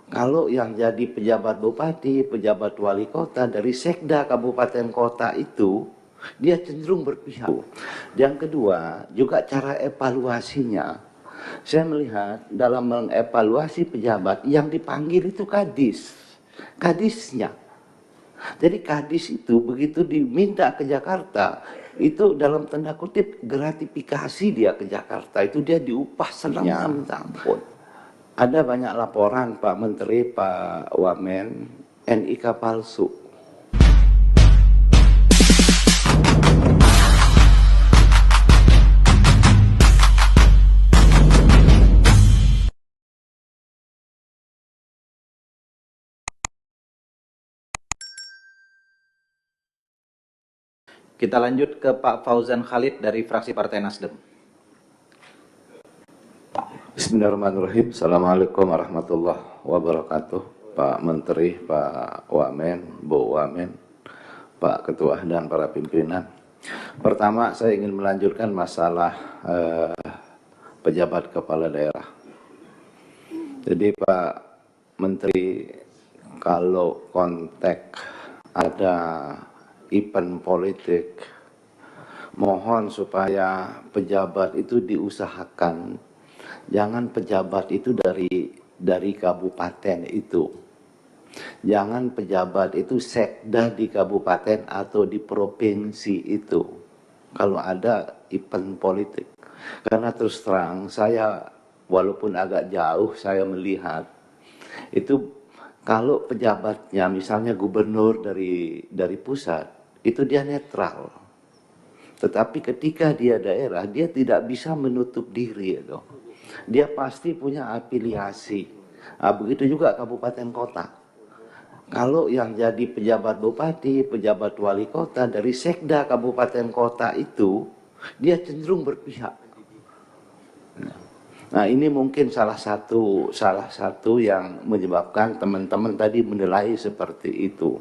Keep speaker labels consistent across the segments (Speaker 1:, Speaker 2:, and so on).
Speaker 1: Kalau yang jadi pejabat bupati, pejabat wali kota dari sekda kabupaten kota itu, dia cenderung berpihak. Yang kedua, juga cara evaluasinya. Saya melihat dalam mengevaluasi pejabat yang dipanggil itu kadisnya. Jadi kadis itu begitu diminta ke Jakarta, itu dalam tanda kutip gratifikasi dia ke Jakarta, itu dia diupah senangnya minta ampun. Ada banyak laporan Pak Menteri, Pak Wamen, NIK palsu.
Speaker 2: Kita lanjut ke Pak Fauzan Khalid dari fraksi Partai Nasdem.
Speaker 1: Bismillahirrahmanirrahim. Assalamualaikum warahmatullahi wabarakatuh. Pak Menteri, Pak Wamen, Bu Wamen, Pak Ketua dan para pimpinan. Pertama, saya ingin melanjutkan masalah pejabat kepala daerah. Jadi Pak Menteri, kalau konteks ada event politik, mohon supaya pejabat itu diusahakan, jangan pejabat itu dari kabupaten itu, jangan pejabat itu sekda di kabupaten atau di provinsi itu kalau ada event politik. Karena terus terang saya, walaupun agak jauh saya melihat itu, kalau pejabatnya misalnya gubernur dari pusat, itu dia netral. Tetapi ketika dia daerah, dia tidak bisa menutup diri. Dia pasti punya afiliasi. Nah, begitu juga kabupaten kota. Kalau yang jadi pejabat bupati, pejabat wali kota dari sekda kabupaten kota itu, dia cenderung berpihak. Nah, ini mungkin salah satu yang menyebabkan teman-teman tadi menilai seperti itu.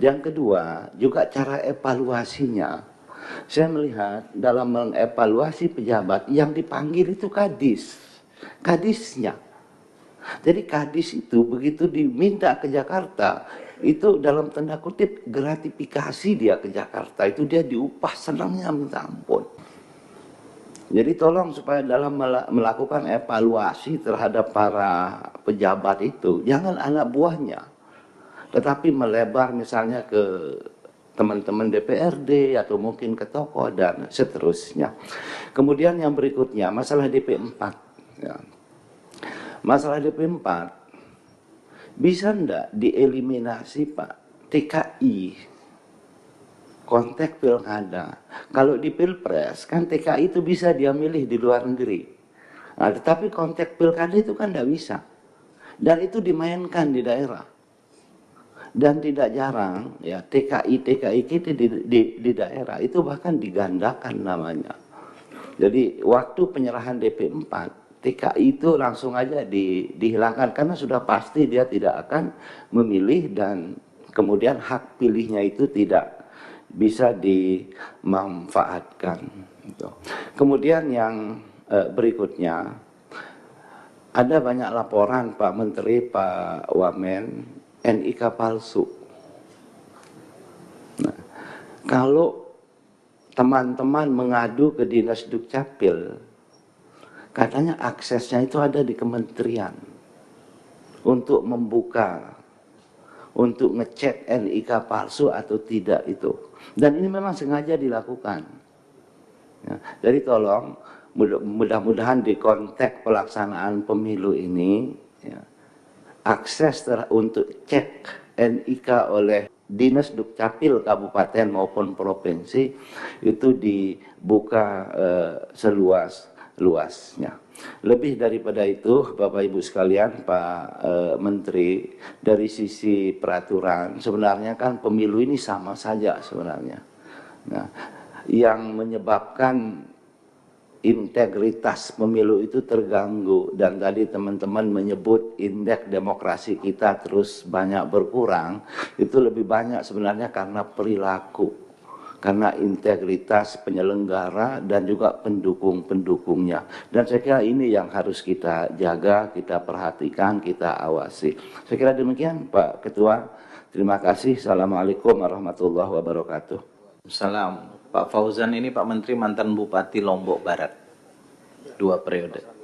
Speaker 1: Yang kedua, juga cara evaluasinya. Saya melihat dalam mengevaluasi pejabat yang dipanggil itu kadisnya. Jadi kadis itu begitu diminta ke Jakarta, itu dalam tanda kutip gratifikasi dia ke Jakarta, itu dia diupah senangnya minta ampun. Jadi tolong supaya dalam melakukan evaluasi terhadap para pejabat itu, jangan anak buahnya, tetapi melebar misalnya ke teman-teman DPRD atau mungkin ke tokoh dan seterusnya. Kemudian yang berikutnya, masalah DP4. Ya. Masalah DP4, bisa enggak dieliminasi Pak TKI? Konteks pilkada. Kalau di pilpres kan TKI itu bisa dia milih di luar negeri. Nah, tetapi konteks pilkada itu kan tidak bisa. Dan itu dimainkan di daerah. Dan tidak jarang ya TKI kita di daerah itu bahkan digandakan namanya. Jadi waktu penyerahan DP4, TKI itu langsung aja dihilangkan karena sudah pasti dia tidak akan memilih dan kemudian hak pilihnya itu tidak bisa dimanfaatkan. Kemudian yang berikutnya, ada banyak laporan Pak Menteri, Pak Wamen, NIK palsu. Nah, kalau teman-teman mengadu ke Dinas Dukcapil, katanya aksesnya itu ada di kementerian untuk membuka, untuk ngecek NIK palsu atau tidak itu. Dan ini memang sengaja dilakukan. Ya, jadi tolong mudah-mudahan di konteks pelaksanaan pemilu ini, ya, akses untuk cek NIK oleh Dinas Dukcapil kabupaten maupun provinsi itu dibuka seluas-luasnya. Lebih daripada itu, Bapak Ibu sekalian, Pak Menteri, dari sisi peraturan, sebenarnya kan pemilu ini sama saja sebenarnya. Nah, yang menyebabkan integritas pemilu itu terganggu, dan tadi teman-teman menyebut indeks demokrasi kita terus banyak berkurang, itu lebih banyak sebenarnya karena perilaku. karena integritas penyelenggara dan juga pendukung-pendukungnya. Dan saya kira ini yang harus kita jaga, kita perhatikan, kita awasi. Saya kira demikian Pak Ketua. Terima kasih. Assalamualaikum warahmatullahi wabarakatuh.
Speaker 2: Salam. Pak Fauzan ini Pak Menteri mantan Bupati Lombok Barat. 2 periode.